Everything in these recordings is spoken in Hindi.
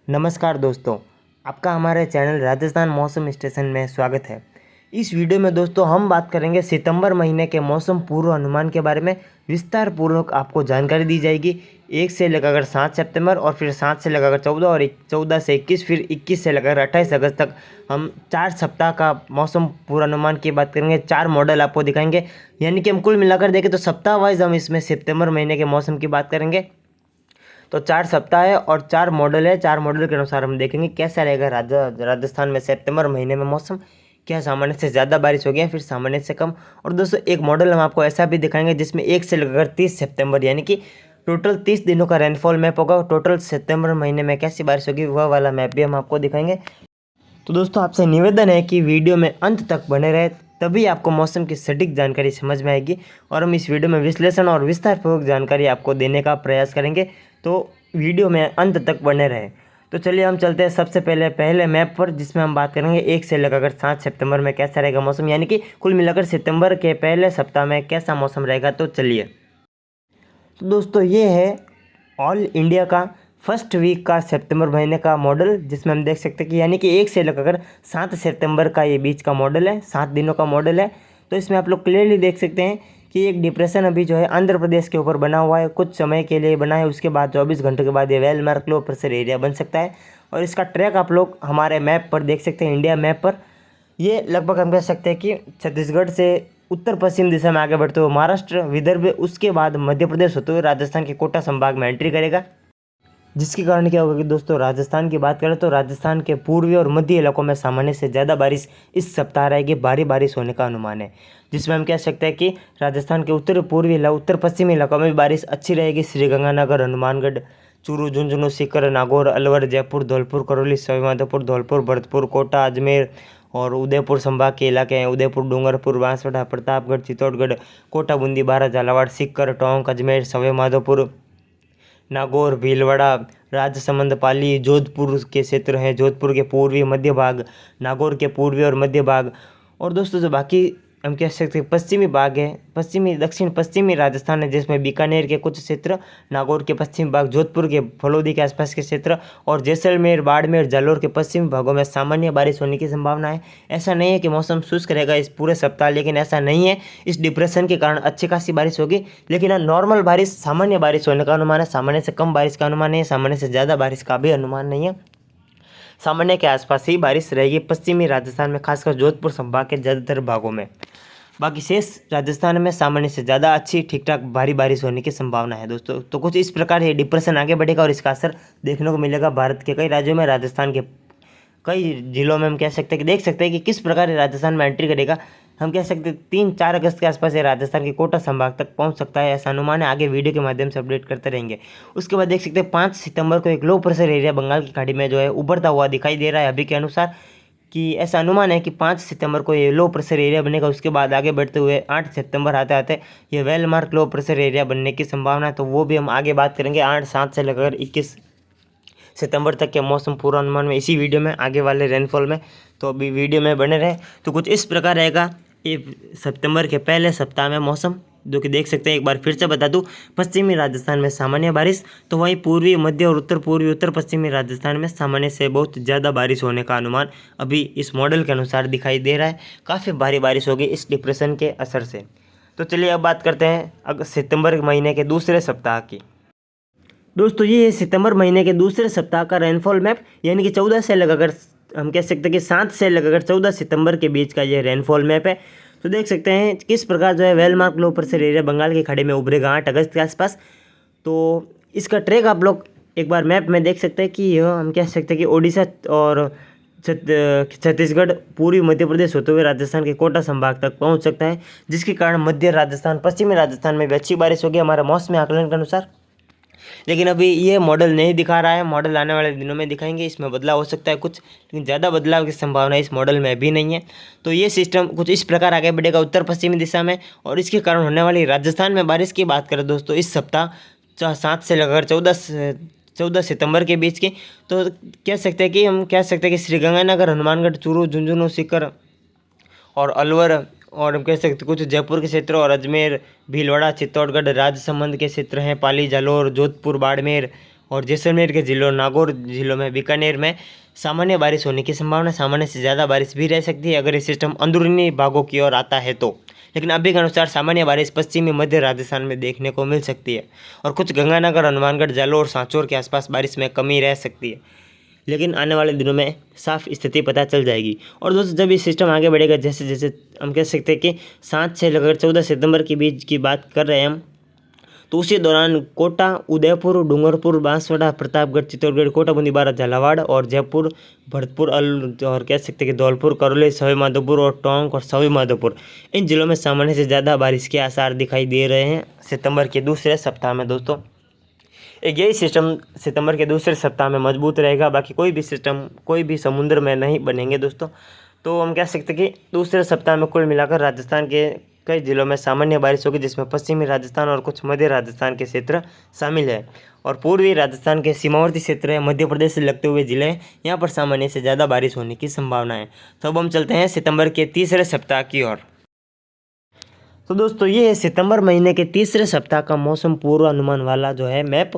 नमस्कार दोस्तों, आपका हमारे चैनल राजस्थान मौसम स्टेशन में स्वागत है। इस वीडियो में दोस्तों हम बात करेंगे सितंबर महीने के मौसम पूर्व अनुमान के बारे में। विस्तार पूर्वक आपको जानकारी दी जाएगी 1 से लेकर 7 सितंबर और फिर 7 से लेकर 14 और 14 से 21 फिर 21 से लेकर 28 अगस्त तक हम 4 सप्ताह का मौसम पूर्वानुमान की बात करेंगे। 4 मॉडल आपको दिखाएंगे, यानी कि हम कुल मिलाकर देखें तो सप्ताह वाइज हम इसमें सितंबर महीने के मौसम की बात करेंगे। तो 4 सप्ताह है और 4 मॉडल है। 4 मॉडल के अनुसार हम देखेंगे कैसा रहेगा राजस्थान में सितंबर महीने में मौसम। क्या सामान्य से ज़्यादा बारिश हो गया, फिर सामान्य से कम। और दोस्तों एक मॉडल हम आपको ऐसा भी दिखाएंगे जिसमें 1 से लेकर 30 सितंबर यानी कि टोटल 30 दिनों का रेनफॉल मैप होगा। टोटल सितंबर महीने में कैसी बारिश होगी वह वाला मैप भी हम आपको दिखाएंगे। तो दोस्तों आपसे निवेदन है कि वीडियो में अंत तक बने रहे, तभी आपको मौसम की सटीक जानकारी समझ में आएगी और हम इस वीडियो में विश्लेषण और विस्तारपूर्वक जानकारी आपको देने का प्रयास करेंगे। तो वीडियो में अंत तक बने रहे। तो चलिए हम चलते हैं सबसे पहले मैप पर, जिसमें हम बात करेंगे 1 से लेकर 7 सितंबर में कैसा रहेगा मौसम, यानी कि कुल मिलाकर सितंबर के पहले सप्ताह में कैसा मौसम रहेगा। तो चलिए, तो दोस्तों ये है ऑल इंडिया का फर्स्ट वीक का सितंबर महीने का मॉडल, जिसमें हम देख सकते हैं कि यानी कि 1 से लेकर 7 सितंबर का ये बीच का मॉडल है, 7 दिनों का मॉडल है। तो इसमें आप लोग क्लियरली देख सकते हैं कि एक डिप्रेशन अभी जो है आंध्र प्रदेश के ऊपर बना हुआ है, कुछ समय के लिए बना है। उसके बाद 24 घंटे के बाद ये वेल मार्क लो प्रेशर एरिया बन सकता है। और इसका ट्रैक आप लोग हमारे मैप पर देख सकते हैं, इंडिया मैप पर। ये लगभग हम कह सकते हैं कि छत्तीसगढ़ से उत्तर पश्चिम दिशा में आगे बढ़ते हुए महाराष्ट्र, विदर्भ, उसके बाद मध्य प्रदेश होते हुए राजस्थान के कोटा संभाग में एंट्री करेगा। जिसके कारण क्या होगा कि दोस्तों राजस्थान की बात करें तो राजस्थान के पूर्वी और मध्य इलाकों में सामान्य से ज़्यादा बारिश इस सप्ताह रहेगी। भारी बारिश होने का अनुमान है, जिसमें हम कह सकते हैं कि राजस्थान के उत्तर पश्चिमी इलाकों में भी बारिश अच्छी रहेगी। श्रीगंगानगर, हनुमानगढ़, चूरू, झुंझुनू, सीकर, नागौर, अलवर, जयपुर, धौलपुर, करौली, सवाईमाधोपुर, धौलपुर, भरतपुर, कोटा, अजमेर और उदयपुर संभाग के इलाके हैं। उदयपुर, डूंगरपुर, बांसवाड़ा, प्रतापगढ़, चित्तौड़गढ़, कोटा, बूंदी, बारा, झालावाड़, सीकर, टोंक, अजमेर, सवाईमाधोपुर, नागौर, भीलवाड़ा, राजसमंद, पाली, जोधपुर के क्षेत्र हैं, जोधपुर के पूर्वी मध्य भाग, नागौर के पूर्वी और मध्य भाग। और दोस्तों जो बाकी हम कह सकते हैं पश्चिमी भाग है, पश्चिमी दक्षिण पश्चिमी राजस्थान है, जिसमें बीकानेर के कुछ क्षेत्र, नागौर के पश्चिमी भाग, जोधपुर के फलोदी के आसपास के क्षेत्र और जैसलमेर, बाड़मेर, जालोर के पश्चिमी भागों में सामान्य बारिश होने की संभावना है। ऐसा नहीं है कि मौसम शुष्क रहेगा इस पूरे सप्ताह, लेकिन ऐसा नहीं है। इस डिप्रेशन के कारण अच्छी खासी बारिश होगी, लेकिन नॉर्मल बारिश, सामान्य बारिश होने का अनुमान है। सामान्य से कम बारिश का अनुमान नहीं है, सामान्य से ज़्यादा बारिश का भी अनुमान नहीं है। सामान्य के आसपास ही बारिश रहेगी पश्चिमी राजस्थान में, खासकर जोधपुर संभाग के ज़्यादातर भागों में। बाकी शेष राजस्थान में सामान्य से ज़्यादा अच्छी ठीक ठाक भारी बारिश होने की संभावना है दोस्तों। तो कुछ इस प्रकार ये डिप्रेशन आगे बढ़ेगा और इसका असर देखने को मिलेगा भारत के कई राज्यों में, राजस्थान के कई जिलों में। हम कह सकते हैं कि देख सकते हैं कि किस प्रकार ये राजस्थान में एंट्री करेगा। हम कह सकते हैं 3-4 अगस्त के आसपास ये राजस्थान के कोटा संभाग तक पहुंच सकता है, ऐसा अनुमान है। आगे वीडियो के माध्यम से अपडेट करते रहेंगे। उसके बाद देख सकते हैं 5 सितंबर को एक लो प्रेशर एरिया बंगाल की खाड़ी में जो है उभरता हुआ दिखाई दे रहा है अभी के अनुसार, कि ऐसा अनुमान है कि 5 सितंबर को ये लो प्रेशर एरिया बनेगा। उसके बाद आगे बढ़ते हुए 8 सितंबर आते आते ये वेल मार्क लो प्रेशर एरिया बनने की संभावना है। तो वो भी हम आगे बात करेंगे 8-7 से लेकर 21 सितंबर तक के मौसम पूर्वानुमान में, इसी वीडियो में, आगे वाले रेनफॉल में। तो अभी वीडियो में बने रहे। तो कुछ इस प्रकार रहेगा ये सितंबर के पहले सप्ताह में मौसम, जो कि देख सकते हैं। एक बार फिर से बता दूं, पश्चिमी राजस्थान में सामान्य बारिश, तो वहीं पूर्वी, मध्य और उत्तर पूर्वी, उत्तर पश्चिमी राजस्थान में सामान्य से बहुत ज़्यादा बारिश होने का अनुमान अभी इस मॉडल के अनुसार दिखाई दे रहा है। काफ़ी भारी बारिश होगी इस डिप्रेशन के असर से। तो चलिए अब बात करते हैं सितंबर महीने के दूसरे सप्ताह की। दोस्तों ये है सितंबर महीने के दूसरे सप्ताह का रेनफॉल मैप, यानी कि 14 से लगाकर हम कह सकते हैं कि 7 से लगाकर 14 सितंबर के बीच का ये रेनफॉल मैप है। तो देख सकते हैं किस प्रकार जो है well marked low pressure area Bengal की खाड़ी में उभरेगा 8 अगस्त के आसपास। तो इसका ट्रैक आप लोग एक बार मैप में देख सकते हैं कि यह हम कह सकते हैं कि ओडिशा और छत्तीसगढ़, पूर्वी मध्य प्रदेश होते हुए राजस्थान के कोटा संभाग तक पहुंच सकता है, जिसके कारण मध्य राजस्थान, पश्चिमी राजस्थान में भी अच्छी बारिश होगी हमारा मौसमी आकलन के अनुसार। लेकिन अभी ये मॉडल नहीं दिखा रहा है, मॉडल आने वाले दिनों में दिखाएंगे। इसमें बदलाव हो सकता है कुछ, लेकिन ज़्यादा बदलाव की संभावना इस मॉडल में भी नहीं है। तो ये सिस्टम कुछ इस प्रकार आगे बढ़ेगा उत्तर पश्चिमी दिशा में, और इसके कारण होने वाली राजस्थान में बारिश की बात करें दोस्तों इस सप्ताह 7 से लेकर 14 सितंबर के बीच की, तो कह सकते हैं कि हम कह सकते हैं कि श्रीगंगानगर, हनुमानगढ़, चूरू, झुंझुनू, सीकर और अलवर, और हम कह सकते हैं कुछ जयपुर के क्षेत्र और अजमेर, भीलवाड़ा, चित्तौड़गढ़, राजसमंद के क्षेत्र हैं, पाली, जालोर, जोधपुर, बाड़मेर और जैसलमेर के जिलों, नागौर जिलों में, बीकानेर में सामान्य बारिश होने की संभावना, सामान्य से ज़्यादा बारिश भी रह सकती है अगर ये सिस्टम अंदरूनी भागों की ओर आता है तो। लेकिन अभी के अनुसार सामान्य बारिश पश्चिमी मध्य राजस्थान में देखने को मिल सकती है और कुछ गंगानगर, हनुमानगढ़, जालौर, सांचौर के आसपास बारिश में कमी रह सकती है, लेकिन आने वाले दिनों में साफ स्थिति पता चल जाएगी। और दोस्तों जब ये सिस्टम आगे बढ़ेगा, जैसे जैसे हम कह सकते हैं कि 7 से लेकर 14 सितंबर के बीच की बात कर रहे हैं हम, तो उसी दौरान कोटा, उदयपुर, डूंगरपुर, बांसवाड़ा, प्रतापगढ़, चित्तौड़गढ़, कोटा, बूंदी, बारां, झालावाड़ और जयपुर, भरतपुर, और कह सकते हैं कि धौलपुर, करौली, सवाई माधोपुर और टोंक और सवाई माधोपुर, इन जिलों में सामान्य से ज़्यादा बारिश के आसार दिखाई दे रहे हैं सितंबर के दूसरे सप्ताह में। दोस्तों एक यही सिस्टम सितंबर के दूसरे सप्ताह में मजबूत रहेगा, बाकी कोई भी सिस्टम कोई भी समुद्र में नहीं बनेंगे दोस्तों। तो हम कह सकते हैं कि दूसरे सप्ताह में कुल मिलाकर राजस्थान के कई जिलों में सामान्य बारिश होगी, जिसमें पश्चिमी राजस्थान और कुछ मध्य राजस्थान के क्षेत्र शामिल है और पूर्वी राजस्थान के सीमावर्ती क्षेत्र है, मध्य प्रदेश से लगते हुए जिले हैं, यहाँ पर सामान्य से ज़्यादा बारिश होने की संभावना है। तो अब हम चलते हैं सितंबर के तीसरे सप्ताह की ओर। तो दोस्तों ये है सितंबर महीने के तीसरे सप्ताह का मौसम पूर्वानुमान वाला जो है मैप।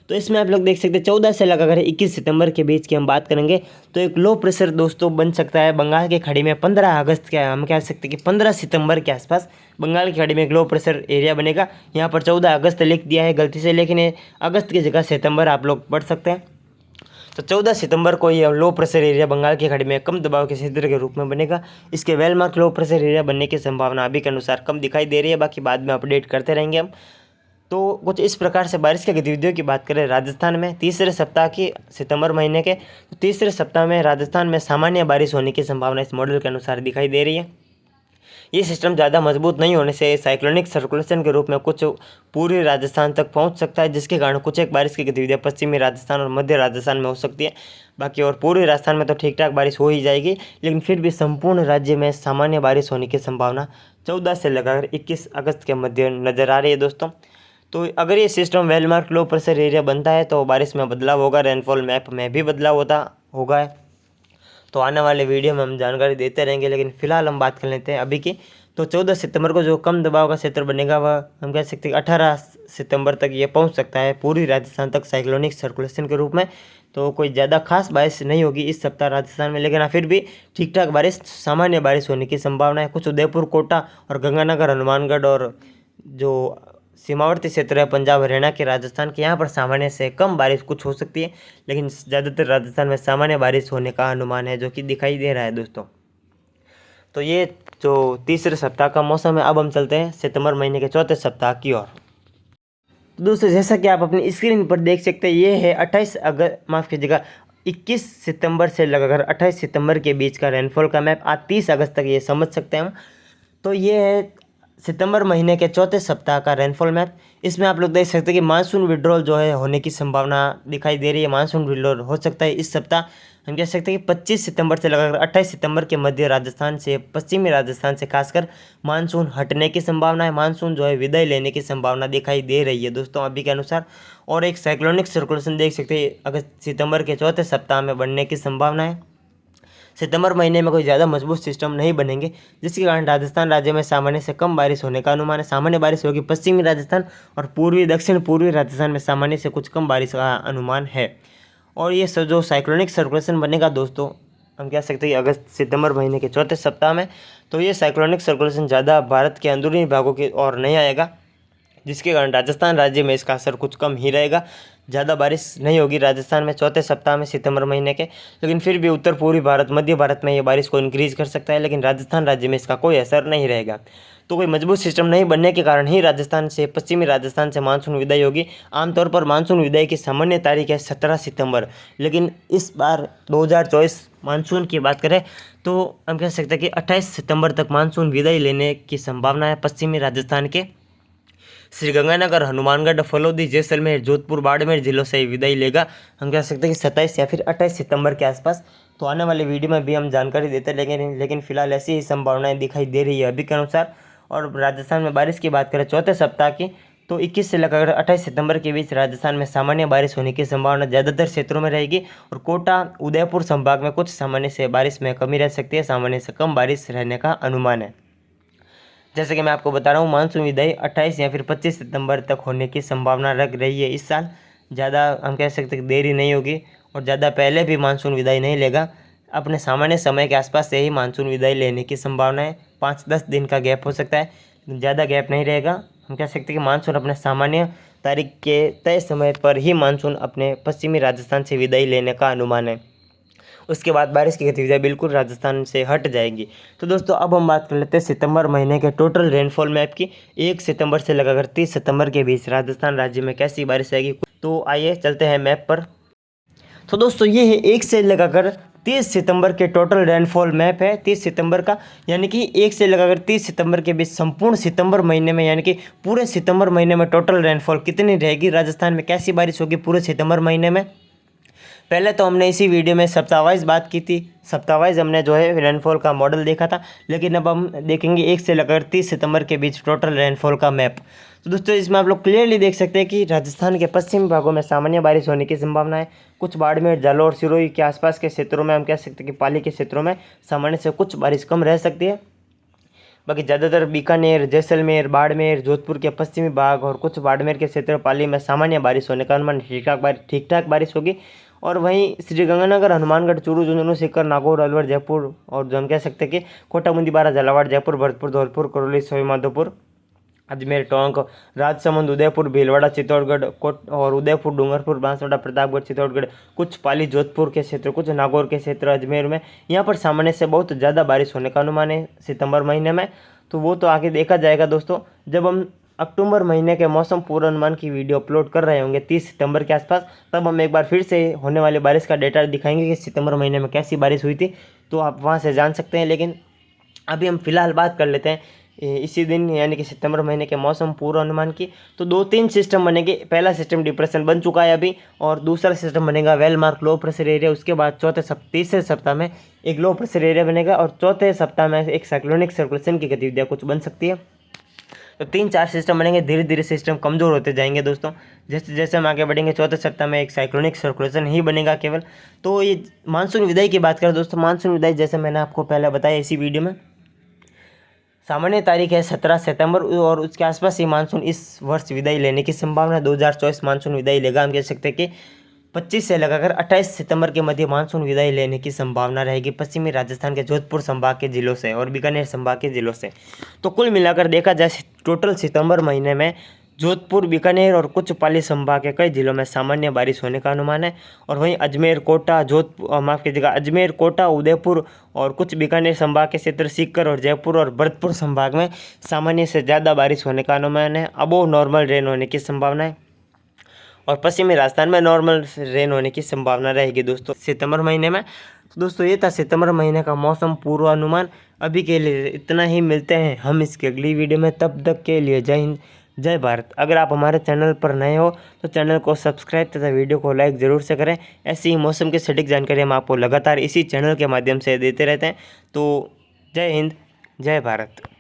तो इसमें आप लोग देख सकते हैं 14 से लगाकर 21 सितंबर के बीच की हम बात करेंगे तो एक लो प्रेशर दोस्तों बन सकता है बंगाल की खाड़ी में 15 अगस्त के, हम कह सकते हैं कि 15 सितंबर के आसपास बंगाल की खाड़ी में एक लो प्रेशर एरिया बनेगा। यहाँ पर 14 अगस्त लिख दिया है गलती से, लेकिन ये अगस्त की जगह सितंबर आप लोग पढ़ सकते हैं। तो 14 सितंबर को ये लो प्रेशर एरिया बंगाल की खाड़ी में कम दबाव के क्षेत्र के रूप में बनेगा। इसके वेलमार्क लो प्रेशर एरिया बनने की संभावना अभी के अनुसार कम दिखाई दे रही है, बाकी बाद में अपडेट करते रहेंगे हम। तो कुछ इस प्रकार से बारिश की गतिविधियों की बात करें राजस्थान में तीसरे सप्ताह की, सितंबर महीने के तो तीसरे सप्ताह में राजस्थान में सामान्य बारिश होने की संभावना इस मॉडल के अनुसार दिखाई दे रही है। ये सिस्टम ज़्यादा मजबूत नहीं होने से साइक्लोनिक सर्कुलेशन के रूप में कुछ पूर्वी राजस्थान तक पहुंच सकता है, जिसके कारण कुछ एक बारिश की गतिविधियाँ पश्चिमी राजस्थान और मध्य राजस्थान में हो सकती है। बाकी और पूर्वी राजस्थान में तो ठीक ठाक बारिश हो ही जाएगी, लेकिन फिर भी संपूर्ण राज्य में सामान्य बारिश होने की संभावना 14 से लगाकर 21 अगस्त के मध्य नज़र आ रही है दोस्तों। तो अगर ये system well-marked low pressure area बनता है तो बारिश में बदलाव होगा, रेनफॉल मैप में भी बदलाव होगा। तो आने वाले वीडियो में हम जानकारी देते रहेंगे, लेकिन फिलहाल हम बात कर लेते हैं अभी की। तो 14 सितंबर को जो कम दबाव का क्षेत्र बनेगा वह हम कह सकते हैं 18 सितंबर तक ये पहुंच सकता है पूर्वी राजस्थान तक साइक्लोनिक सर्कुलेशन के रूप में। तो कोई ज़्यादा खास बारिश नहीं होगी इस सप्ताह राजस्थान में, लेकिन फिर भी ठीक ठाक बारिश, सामान्य बारिश होने की संभावना है। कुछ उदयपुर, कोटा और गंगानगर, हनुमानगढ़ और जो सीमावर्ती क्षेत्र है पंजाब, हरियाणा के, राजस्थान के, यहाँ पर सामान्य से कम बारिश कुछ हो सकती है, लेकिन ज़्यादातर राजस्थान में सामान्य बारिश होने का अनुमान है जो कि दिखाई दे रहा है दोस्तों। तो ये जो तीसरे सप्ताह का मौसम है। अब हम चलते हैं सितंबर महीने के चौथे सप्ताह की ओर। तो दोस्तों जैसा कि आप अपनी स्क्रीन पर देख सकते हैं, ये है 28 अगस्त, माफ़ कीजिएगा 21 सितंबर से लगाकर 28 सितंबर के बीच का रेनफॉल का मैप। आज 30 अगस्त तक ये समझ सकते हैं हम। तो ये है सितंबर महीने के चौथे सप्ताह का रेनफॉल मैप। इसमें आप लोग देख सकते हैं कि मानसून विड्रॉल जो है होने की संभावना दिखाई दे रही है। मानसून विड्रॉल हो सकता है इस सप्ताह। हम कह सकते हैं कि 25 सितंबर से लगाकर 28 सितंबर के मध्य राजस्थान से, पश्चिमी राजस्थान से खासकर मानसून हटने की संभावना है। मानसून जो है विदाई लेने की संभावना दिखाई दे रही है दोस्तों अभी के अनुसार। और एक साइक्लोनिक सर्कुलेशन देख सकते हैं अगस्त सितंबर के चौथे सप्ताह में बनने की संभावना है। सितंबर महीने में कोई ज़्यादा मजबूत सिस्टम नहीं बनेंगे, जिसके कारण राजस्थान राज्य में सामान्य से कम बारिश होने का अनुमान है। सामान्य बारिश होगी पश्चिमी राजस्थान और पूर्वी दक्षिण पूर्वी राजस्थान में सामान्य से कुछ कम बारिश का अनुमान है। और ये जो साइक्लोनिक सर्कुलेशन बनेगा दोस्तों, हम कह सकते हैं अगस्त सितंबर महीने के चौथे सप्ताह में, तो ये साइक्लोनिक सर्कुलेशन ज़्यादा भारत के अंदरूनी भागों की ओर नहीं आएगा, जिसके कारण राजस्थान राज्य में इसका असर कुछ कम ही रहेगा। ज़्यादा बारिश नहीं होगी राजस्थान में चौथे सप्ताह में सितंबर महीने के, लेकिन फिर भी उत्तर पूर्वी भारत, मध्य भारत में ये बारिश को इंक्रीज कर सकता है, लेकिन राजस्थान राज्य में इसका कोई असर नहीं रहेगा। तो कोई मजबूत सिस्टम नहीं बनने के कारण ही राजस्थान से, पश्चिमी राजस्थान से मानसून विदाई होगी। आमतौर पर मानसून विदाई की सामान्य तारीख है 17 सितंबर, लेकिन इस बार 2024 मानसून की बात करें तो हम कह सकते हैं कि 28 सितंबर तक मानसून विदाई लेने की संभावना है पश्चिमी राजस्थान के। श्रीगंगानगर, हनुमानगढ़, फलोदी, जैसलमेर, जोधपुर, बाड़मेर जिलों से विदाई लेगा। हम कह सकते हैं कि 27 या फिर 28 सितंबर के आसपास। तो आने वाले वीडियो में भी हम जानकारी देते रहेंगे, लेकिन फिलहाल ऐसी ही संभावनाएं दिखाई दे रही है अभी के अनुसार। और राजस्थान में बारिश की बात करें चौथे सप्ताह की, तो 21 से लेकर 28 सितंबर के बीच राजस्थान में सामान्य बारिश होने की संभावना ज़्यादातर क्षेत्रों में रहेगी। और कोटा, उदयपुर संभाग में कुछ सामान्य से बारिश में कमी रह सकती है, सामान्य से कम बारिश रहने का अनुमान है। जैसे कि मैं आपको बता रहा हूँ, मानसून विदाई 28 या फिर 25 सितंबर तक होने की संभावना लग रही है इस साल, ज़्यादा हम कह सकते हैं कि देरी नहीं होगी और ज़्यादा पहले भी मानसून विदाई नहीं लेगा। अपने सामान्य समय के आसपास से ही मानसून विदाई लेने की संभावना है। 5-10 दिन का गैप हो सकता है, लेकिन ज़्यादा गैप नहीं रहेगा। हम कह सकते हैं कि मानसून अपने सामान्य तारीख के तय समय पर ही मानसून अपने पश्चिमी राजस्थान से विदाई लेने का अनुमान है। उसके बाद बारिश की गतिविधियाँ बिल्कुल राजस्थान से हट जाएंगी। तो दोस्तों अब हम बात कर लेते हैं सितंबर महीने के टोटल रेनफॉल मैप की। 1 सितंबर से लगाकर 30 सितंबर के बीच राजस्थान राज्य में कैसी बारिश आएगी। तो आइए चलते हैं मैप पर। तो दोस्तों ये है 1 से लगाकर 30 सितंबर के टोटल रेनफॉल मैप है 30 सितंबर का, यानी कि 1 से लगाकर 30 सितंबर के बीच संपूर्ण सितंबर महीने में, यानी कि पूरे सितंबर महीने में टोटल रेनफॉल कितनी रहेगी, राजस्थान में कैसी बारिश होगी पूरे सितंबर महीने में। पहले तो हमने इसी वीडियो में सप्ताह वाइज बात की थी, सप्ताह वाइज हमने जो है रेनफॉल का मॉडल देखा था, लेकिन अब हम देखेंगे 1 से लगाकर 30 सितंबर के बीच टोटल रेनफॉल का मैप। तो दोस्तों इसमें आप लोग क्लियरली देख सकते हैं कि राजस्थान के पश्चिमी भागों में सामान्य बारिश होने की संभावना है। कुछ बाड़मेर, जालौर, सिरोही के आसपास के क्षेत्रों में हम कह सकते हैं कि पाली के क्षेत्रों में सामान्य से कुछ बारिश कम रह सकती है। बाकी ज़्यादातर बीकानेर, जैसलमेर, बाड़मेर, जोधपुर के पश्चिमी भाग और कुछ बाड़मेर के क्षेत्र पाली में सामान्य बारिश होने का अनुमान, ठीक ठाक बारिश होगी। और वहीं श्रीगंगानगर, हनुमानगढ़, चूरू, झुंझुनू, सीकर, नागौर, अलवर, जयपुर और जो हम कह सकते हैं कि कोटा, बूंदी, बारा, झालावाड़, जयपुर, भरतपुर, धौलपुर, करौली, सवाई माधोपुर, अजमेर, टोंक, राजसमंद, उदयपुर, भीलवाड़ा, चित्तौड़गढ़, और उदयपुर, डूंगरपुर, बांसवाड़ा, प्रतापगढ़, चित्तौड़गढ़, कुछ पाली, जोधपुर के क्षेत्र, कुछ नागौर के क्षेत्र, अजमेर में यहाँ पर सामान्य से बहुत ज़्यादा बारिश होने का अनुमान है सितंबर महीने में। तो वो तो आगे देखा जाएगा दोस्तों, जब हम अक्टूबर महीने के मौसम पूर्वानुमान की वीडियो अपलोड कर रहे होंगे 30 सितंबर के आसपास, तब हम एक बार फिर से होने वाली बारिश का डेटा दिखाएंगे कि सितंबर महीने में कैसी बारिश हुई थी, तो आप वहाँ से जान सकते हैं। लेकिन अभी हम फिलहाल बात कर लेते हैं इसी दिन यानी कि सितंबर महीने के मौसम पूर्वानुमान की। तो 2-3 सिस्टम बनेंगे। पहला सिस्टम डिप्रेशन बन चुका है अभी, और दूसरा सिस्टम बनेगा वेल मार्क लो प्रेशर एरिया। उसके बाद तीसरे सप्ताह में एक लो प्रेशर एरिया बनेगा, और चौथे सप्ताह में एक साइक्लोनिक सर्कुलेशन की गतिविधियाँ कुछ बन सकती है। तो 3-4 सिस्टम बनेंगे, धीरे धीरे सिस्टम कमज़ोर होते जाएंगे दोस्तों। जैसे जैसे हम आगे बढ़ेंगे चौथे सप्ताह में एक साइक्लोनिक सर्कुलेशन ही बनेगा केवल। तो ये मानसून विदाई की बात करें दोस्तों, मानसून विदाई जैसे मैंने आपको पहले बताया इसी वीडियो में, सामान्य तारीख है 17 सितंबर, और उसके आसपास ही मानसून इस वर्ष विदाई लेने की संभावना है। 2024 मानसून विदाई लेगा। हम कह सकते हैं कि 25 से लगाकर 28 सितंबर के मध्य मानसून विदाई लेने की संभावना रहेगी पश्चिमी राजस्थान के जोधपुर संभाग के जिलों से और बीकानेर संभाग के जिलों से। तो कुल मिलाकर देखा जाए टोटल सितंबर महीने में जोधपुर, बीकानेर और कुछ पाली संभाग के कई जिलों में सामान्य बारिश होने का अनुमान है। और वहीं अजमेर, कोटा, माफ़ कीजिएगा, अजमेर, कोटा, उदयपुर और कुछ बीकानेर संभाग के क्षेत्र, सीकर और जयपुर और भरतपुर संभाग में सामान्य से ज़्यादा बारिश होने का अनुमान है। अबोव नॉर्मल रेन होने की संभावना है, और पश्चिमी राजस्थान में नॉर्मल रेन होने की संभावना रहेगी दोस्तों सितंबर महीने में। तो दोस्तों ये था सितंबर महीने का मौसम पूर्वानुमान। अभी के लिए इतना ही, मिलते हैं हम इसकी अगली वीडियो में। तब तक के लिए जय हिंद, जय भारत। अगर आप हमारे चैनल पर नए हो तो चैनल को सब्सक्राइब तथा वीडियो को लाइक ज़रूर से करें। ऐसी ही मौसम की सटीक जानकारी हम आपको लगातार इसी चैनल के माध्यम से देते रहते हैं। तो जय हिंद, जय भारत।